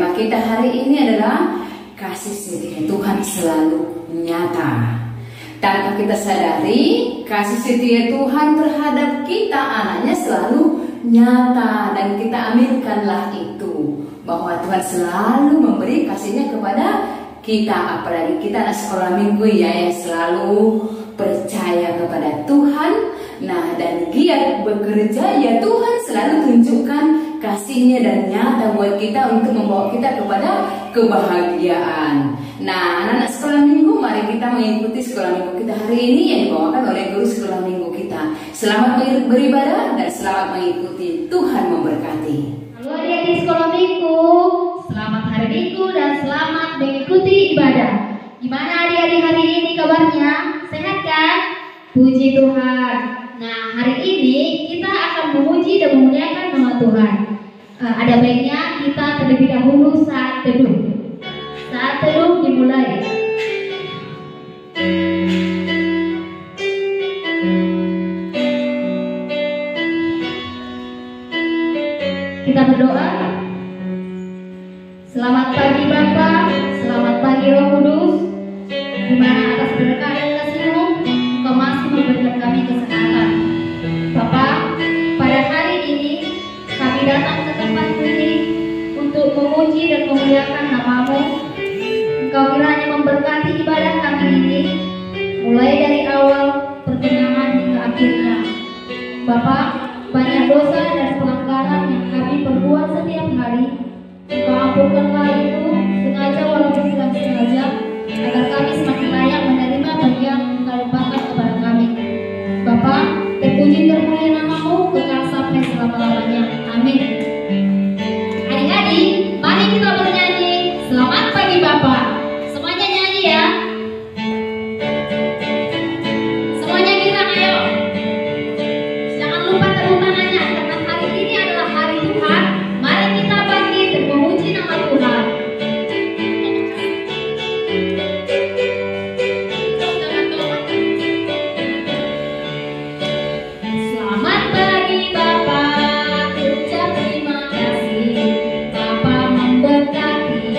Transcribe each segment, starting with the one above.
tema kita hari ini adalah kasih setia Tuhan selalu nyata. Tanpa kita sadari, kasih setia Tuhan terhadap kita anaknya selalu nyata, dan kita aminkanlah itu, bahwa Tuhan selalu memberi kasihnya kepada kita. Apalagi kita anak sekolah minggu ya, yang selalu percaya kepada Tuhan. Nah, dan giat bekerja ya, Tuhan selalu tunjukkan kasihnya dan nyata buat kita untuk membawa kita kepada kebahagiaan. Nah, anak-anak sekolah minggu, mari kita mengikuti sekolah minggu kita hari ini yang dibawakan oleh guru sekolah minggu kita. Selamat beribadah dan selamat mengikuti. Tuhan memberkati. Halo adik-adik sekolah minggu, selamat hari Minggu dan selamat mengikuti ibadah. Gimana adik-adik hari ini kabarnya? Sehat kan? Puji Tuhan. Nah, hari ini kita akan memuji dan memuliakan nama Tuhan. Ada baiknya kita terlebih dahulu saat teduh. Saat teduh dimulai. Kita berdoa. Selamat pagi Bapa, selamat pagi Roh Kudus. Di mana atas berkah dan kasih-Mu, Engkau masih memberikan kami kesehatan. Bapa, pada hari ini kami datang ke tempat ini untuk memuji dan memuliakan nama-Mu. Engkau kiranya memberkati ibadah kami ini, mulai dari awal pertengahan hingga akhirnya. Bapa, banyak dosa dan pelanggaran yang kami perbuat setiap hari. Engkau ampunkanlah itu, sengaja walaupun tidak sengaja, agar kami semakin layak menerima bagi yang Engkau limpahkan kepada kami. Bapa, terpuji termulia nama-Mu kekal sampai selama-lamanya. Amin. Adik-adik, mari kita bernyanyi Selamat Pagi Bapa. Semuanya nyanyi ya. Semuanya bilang ayo. Jangan lupa tepuk tangannya, karena hari ini adalah hari Tuhan. Mari kita bangkit dan memuji nama Tuhan. Selamat pagi Bapa, ucap terima kasih. Bapa memberkati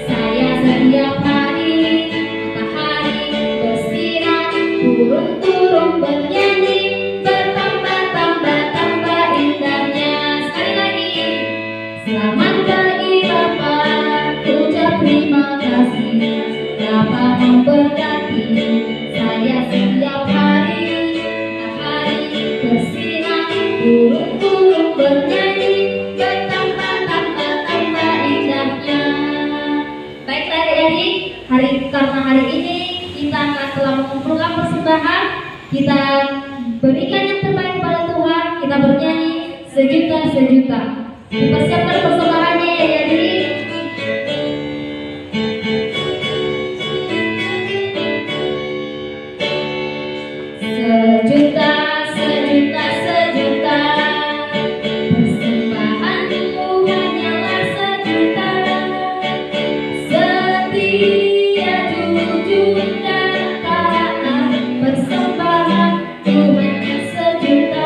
saya setiap hari. Matahari bersinar, burung-burung bernyanyi, bertambah-tambah indahnya. Sekali lagi. Selamat pagi Bapa, ucap terima kasih. Bapa memberkati saya setiap hari. Matahari bersinar, burung-burung bernyanyi, bertambah-tambah indahnya. Baiklah adik-adik, karena hari ini kita akan telah mengumpulkan persembahan. Kita berikan yang terbaik kepada Tuhan. Kita bernyanyi sejuta-sejuta. Dipersiapkan persembahannya ya adik. Sejuta, sejuta, sejuta. Persembahanku hanyalah sejuta. Setia, jujur dan taat. Persembahan Tuhannya sejuta.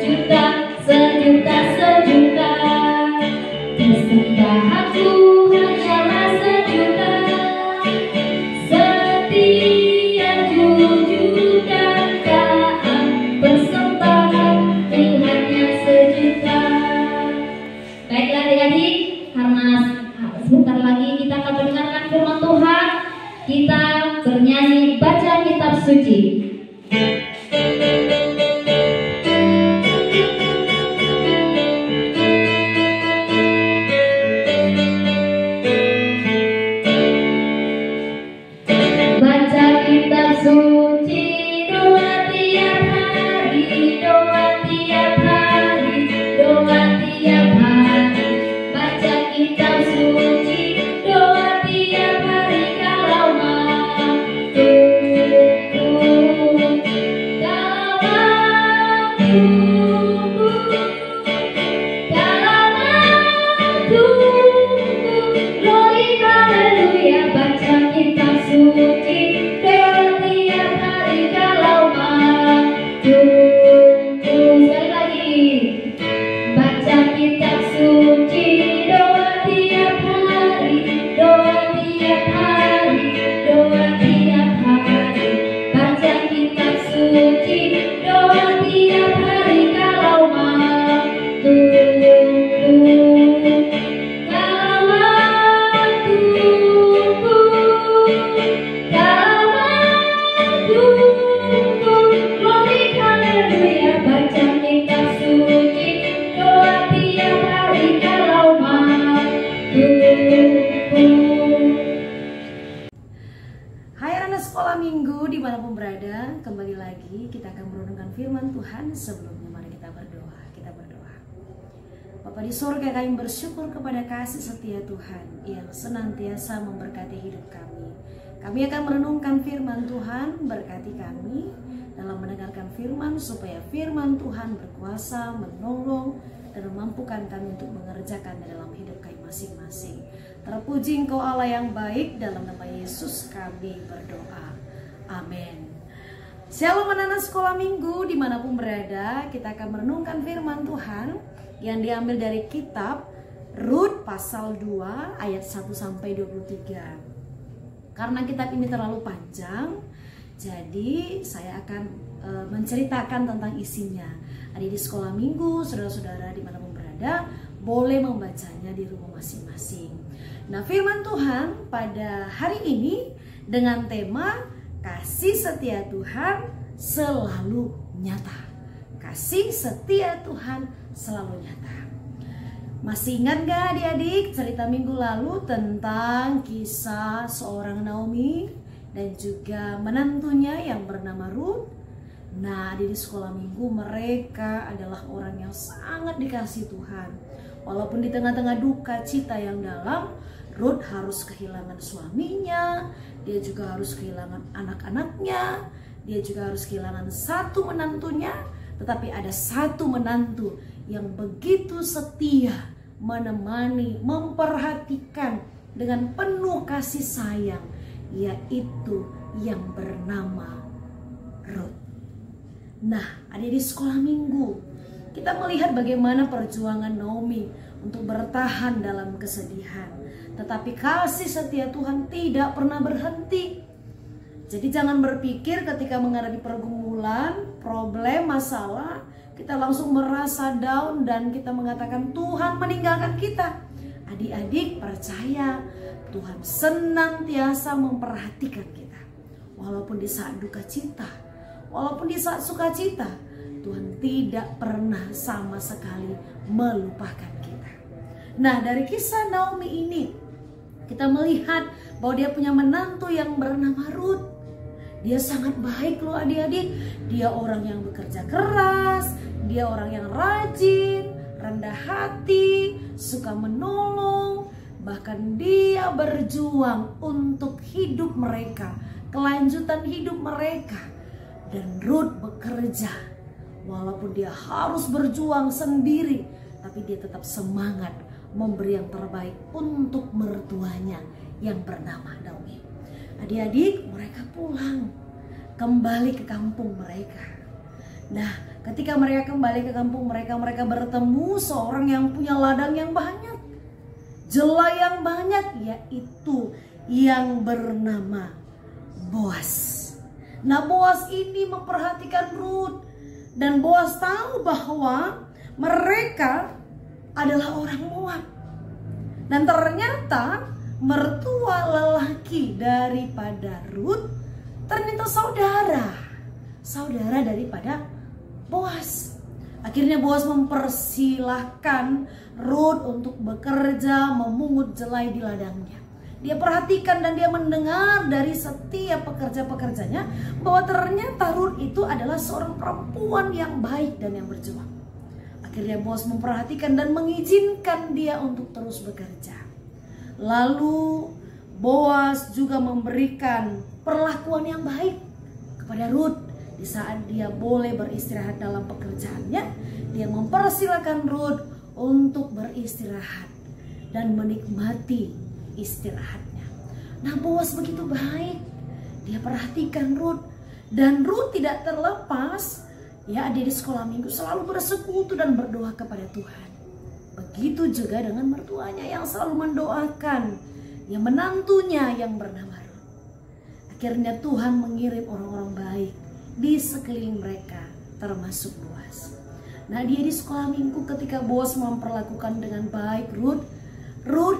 Sejuta, sejuta, sejuta. Persembahanku hanyalah sejuta. Setia, jujur dan taat. Persembahan Tuhannya sejuta. Baiklah adik-adik, karena sebentar lagi kita akan mendengarkan firman Tuhan. Kita bernyanyi baca kitab suci. Baca kitab suci, doa tiap hari, doa tiap hari, doa tiap hari. Baca kitab suci, doa tiap hari kalau mampu. dimanapun berada, kembali lagi kita akan merenungkan firman Tuhan. Sebelumnya mari kita berdoa. Bapa di surga, kami bersyukur kepada kasih setia Tuhan yang senantiasa memberkati hidup kami. Kami akan merenungkan firman Tuhan, berkati kami dalam mendengarkan firman, supaya firman Tuhan berkuasa, menolong, dan memampukan kami untuk mengerjakan dalam hidup kami masing-masing. Terpuji Engkau Allah yang baik, dalam nama Yesus kami berdoa. Amin. Shalom anak-anak sekolah minggu dimanapun berada, kita akan merenungkan firman Tuhan yang diambil dari kitab Rut pasal 2 ayat 1-23. Karena kitab ini terlalu panjang, jadi saya akan menceritakan tentang isinya. Adik di sekolah minggu, saudara-saudara dimanapun berada, boleh membacanya di rumah masing-masing. Nah, firman Tuhan pada hari ini dengan tema kasih setia Tuhan selalu nyata. Kasih setia Tuhan selalu nyata. Masih ingat gak adik-adik cerita minggu lalu tentang kisah seorang Naomi dan juga menantunya yang bernama Rut? Nah, di sekolah minggu mereka adalah orang yang sangat dikasihi Tuhan. Walaupun di tengah-tengah duka cita yang dalam, Rut harus kehilangan suaminya, dia juga harus kehilangan anak-anaknya, dia juga harus kehilangan satu menantunya. Tetapi ada satu menantu yang begitu setia, menemani, memperhatikan dengan penuh kasih sayang, yaitu yang bernama Rut. Nah, ada di sekolah minggu, kita melihat bagaimana perjuangan Naomi untuk bertahan dalam kesedihan. Tetapi kasih setia Tuhan tidak pernah berhenti. Jadi jangan berpikir ketika menghadapi pergumulan, problem, masalah, kita langsung merasa down dan kita mengatakan Tuhan meninggalkan kita. Adik-adik percaya Tuhan senantiasa memperhatikan kita. Walaupun di saat duka cita, walaupun di saat sukacita, Tuhan tidak pernah sama sekali melupakan kita. Nah, dari kisah Naomi ini kita melihat bahwa dia punya menantu yang bernama Rut. Dia sangat baik loh adik-adik. Dia orang yang bekerja keras, dia orang yang rajin, rendah hati, suka menolong. Bahkan dia berjuang untuk hidup mereka, kelanjutan hidup mereka. Dan Rut bekerja, walaupun dia harus berjuang sendiri, tapi dia tetap semangat memberi yang terbaik untuk mertuanya yang bernama Naomi. Adik-adik, mereka pulang kembali ke kampung mereka. Nah, ketika mereka kembali ke kampung mereka, mereka bertemu seorang yang punya ladang yang banyak, jelai yang banyak, yaitu yang bernama Boas. Nah, Boas ini memperhatikan Rut, dan Boas tahu bahwa mereka adalah orang Moab. Dan ternyata mertua lelaki daripada Rut ternyata saudara daripada Boas. Akhirnya Boas mempersilahkan Rut untuk bekerja memungut jelai di ladangnya. Dia perhatikan dan dia mendengar dari setiap pekerja-pekerjanya bahwa ternyata Rut itu adalah seorang perempuan yang baik dan yang berjuang. Akhirnya Boas memperhatikan dan mengizinkan dia untuk terus bekerja. Lalu Boas juga memberikan perlakuan yang baik kepada Rut. Di saat dia boleh beristirahat dalam pekerjaannya, dia mempersilahkan Rut untuk beristirahat dan menikmati istirahatnya. Nah, Boas begitu baik. Dia perhatikan Rut, dan Rut tidak terlepas, ya, dia di sekolah minggu selalu bersekutu dan berdoa kepada Tuhan. Begitu juga dengan mertuanya yang selalu mendoakan, yang menantunya yang bernama Rut. Akhirnya Tuhan mengirim orang-orang baik di sekeliling mereka, termasuk Boas. Nah, dia di sekolah minggu ketika Boas memperlakukan dengan baik Rut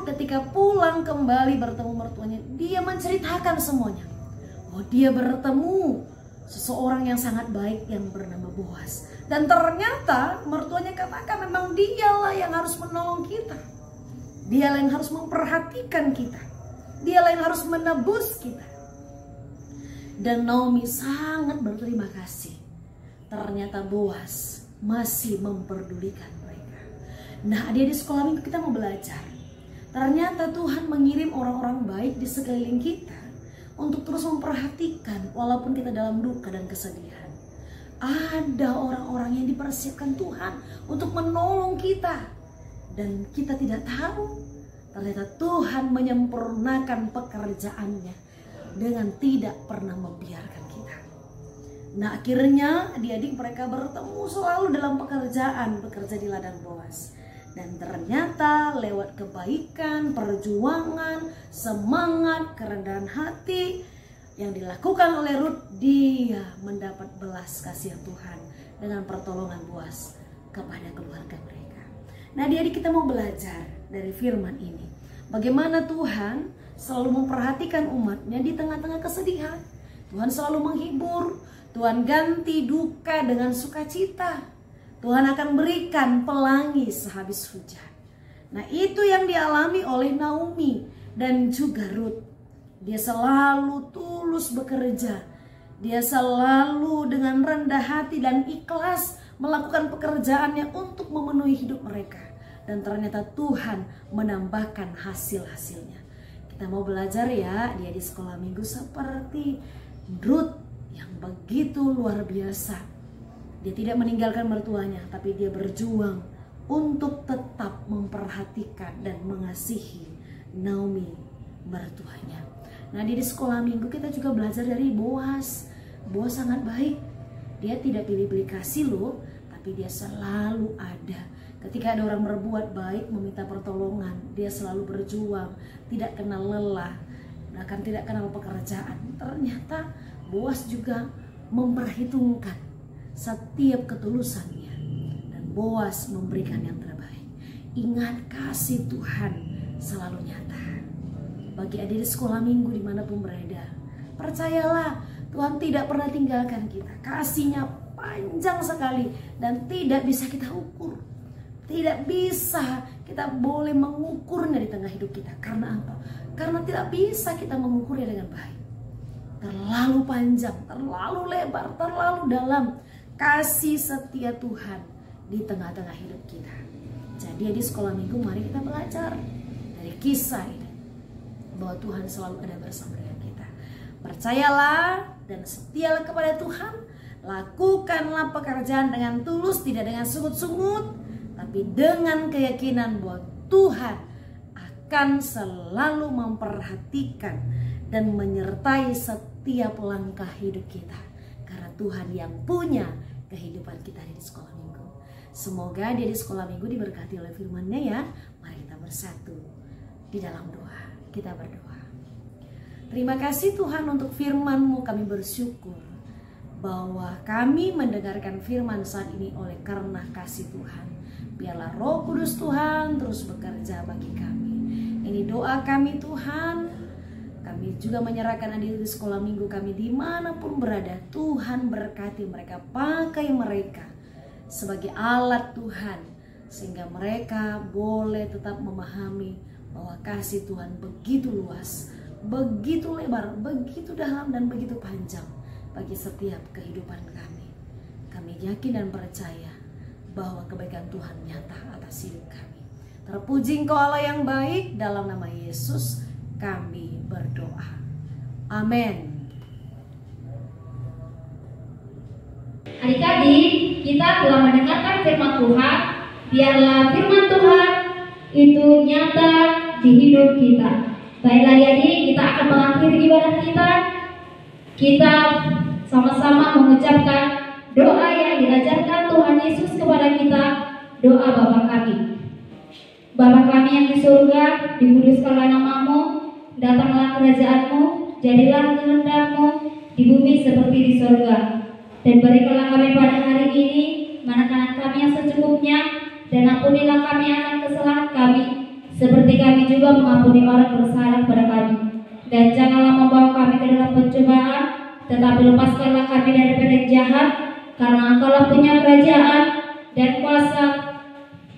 ketika pulang kembali bertemu mertuanya, dia menceritakan semuanya. Oh, dia bertemu seseorang yang sangat baik yang bernama Boas. Dan ternyata mertuanya katakan memang dialah yang harus menolong kita. Dialah yang harus memperhatikan kita. Dialah yang harus menebus kita. Dan Naomi sangat berterima kasih. Ternyata Boaz masih memperdulikan mereka. Nah, di sekolah minggu kita mau belajar. Ternyata Tuhan mengirim orang-orang baik di sekeliling kita untuk terus memperhatikan walaupun kita dalam duka dan kesedihan. Ada orang-orang yang dipersiapkan Tuhan untuk menolong kita. Dan kita tidak tahu, ternyata Tuhan menyempurnakan pekerjaannya dengan tidak pernah membiarkan kita. Nah, akhirnya adik-adik mereka bertemu selalu dalam pekerjaan, bekerja di ladang Boaz. Dan ternyata lewat kebaikan, perjuangan, semangat, kerendahan hati yang dilakukan oleh Ruth, dia mendapat belas kasihan Tuhan dengan pertolongan Boaz kepada keluarga mereka. Nah, adik-adik kita mau belajar dari firman ini. Bagaimana Tuhan selalu memperhatikan umatnya di tengah-tengah kesedihan. Tuhan selalu menghibur. Tuhan ganti duka dengan sukacita. Tuhan akan berikan pelangi sehabis hujan. Nah, itu yang dialami oleh Naomi dan juga Ruth. Dia selalu tulus bekerja. Dia selalu dengan rendah hati dan ikhlas melakukan pekerjaannya untuk memenuhi hidup mereka. Dan ternyata Tuhan menambahkan hasil-hasilnya. Kita mau belajar ya, dia di sekolah minggu seperti Ruth yang begitu luar biasa. Dia tidak meninggalkan mertuanya, tapi dia berjuang untuk tetap memperhatikan dan mengasihi Naomi, mertuanya. Nah, di sekolah minggu kita juga belajar dari Boaz. Boaz sangat baik. Dia tidak pilih-pilih kasih loh, tapi dia selalu ada. Ketika ada orang berbuat baik, meminta pertolongan, dia selalu berjuang, tidak kenal lelah, bahkan tidak kenal pekerjaan. Ternyata Boaz juga memperhitungkan setiap ketulusannya, dan Boaz memberikan yang terbaik. Ingat, kasih Tuhan selalu nyata. Bagi adik di sekolah minggu dimanapun berada, percayalah Tuhan tidak pernah tinggalkan kita. Kasihnya panjang sekali dan tidak bisa kita ukur. Tidak bisa kita boleh mengukurnya di tengah hidup kita. Karena apa? Karena tidak bisa kita mengukurnya dengan baik. Terlalu panjang, terlalu lebar, terlalu dalam kasih setia Tuhan di tengah-tengah hidup kita. Jadi di sekolah minggu mari kita belajar dari kisah ini, bahwa Tuhan selalu ada bersama dengan kita. Percayalah dan setialah kepada Tuhan. Lakukanlah pekerjaan dengan tulus, tidak dengan sungut-sungut, tapi dengan keyakinan bahwa Tuhan akan selalu memperhatikan dan menyertai setiap langkah hidup kita. Karena Tuhan yang punya kehidupan kita di sekolah minggu. Semoga dia di sekolah minggu diberkati oleh firman-Nya ya. Mari kita bersatu di dalam doa. Kita berdoa. Terima kasih Tuhan untuk firman-Mu, kami bersyukur bahwa kami mendengarkan firman saat ini oleh karena kasih Tuhan. Biarlah Roh Kudus Tuhan terus bekerja bagi kami. Ini doa kami Tuhan. Kami juga menyerahkan adik di sekolah minggu kami dimanapun berada. Tuhan berkati mereka, pakai mereka sebagai alat Tuhan, sehingga mereka boleh tetap memahami bahwa kasih Tuhan begitu luas, begitu lebar, begitu dalam dan begitu panjang bagi setiap kehidupan kami. Kami yakin dan percaya bahwa kebaikan Tuhan nyata atas hidup kami. Terpuji Engkau Allah yang baik, dalam nama Yesus kami berdoa. Amin. Adik-adik, kita telah mendengarkan firman Tuhan. Biarlah firman Tuhan itu nyata di hidup kita. Baiklah adik-adik, kita akan mengakhiri ibadah kita. Kita sama-sama mengucapkan doa yang diajarkan Tuhan Yesus kepada kita, doa Bapa kami. Bapa kami yang di surga, dikuduskanlah nama-Mu, datanglah kerajaan-Mu, jadilah kehendak-Mu di bumi seperti di surga. Dan berikanlah kami pada hari ini makanan kami yang secukupnya, dan ampunilah kami akan kesalahan kami, seperti kami juga mengampuni orang bersalah pada kami. Dan janganlah membawa kami ke dalam pencobaan, tetapi lepaskanlah kami daripada yang jahat. Karena Engkaulah punya kerajaan dan kuasa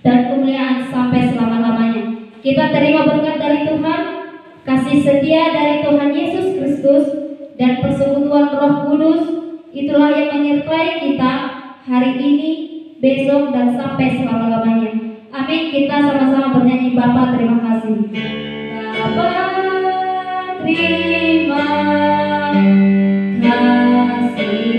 dan kemuliaan sampai selama-lamanya. Kita terima berkat dari Tuhan, kasih setia dari Tuhan Yesus Kristus, dan persekutuan Roh Kudus itulah yang menyertai kita hari ini, besok, dan sampai selama-lamanya. Amin. Kita sama-sama bernyanyi Bapa terima kasih. Bapa terima kasih. Bapa terima kasih.